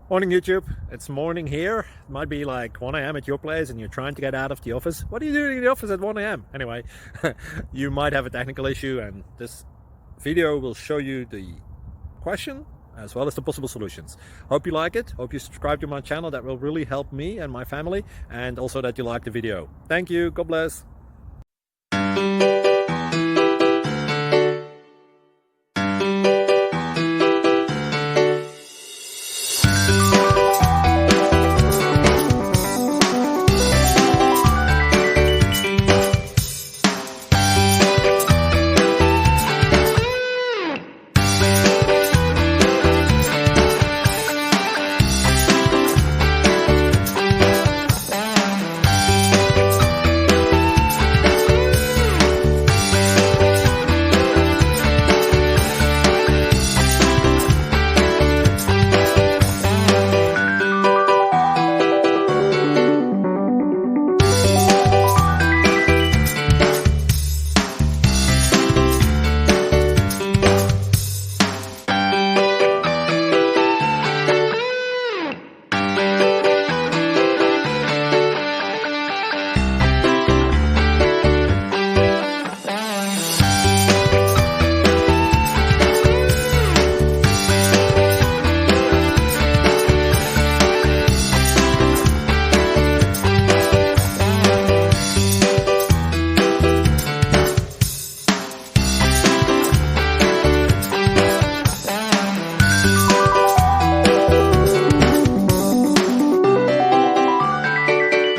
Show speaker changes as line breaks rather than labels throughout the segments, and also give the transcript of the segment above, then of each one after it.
Morning YouTube, it's morning here. It might be like 1 a.m. at your place and you're trying to get out of the office. What are you doing in the office at 1 a.m.? Anyway, you might have a technical issue and this video will show you the question as well as the possible solutions. Hope you like it, hope you subscribe to my channel. That will really help me and my family, and also that you like the video. Thank you, God bless.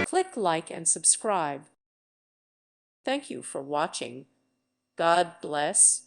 Click like and subscribe. Thank you for watching. God bless.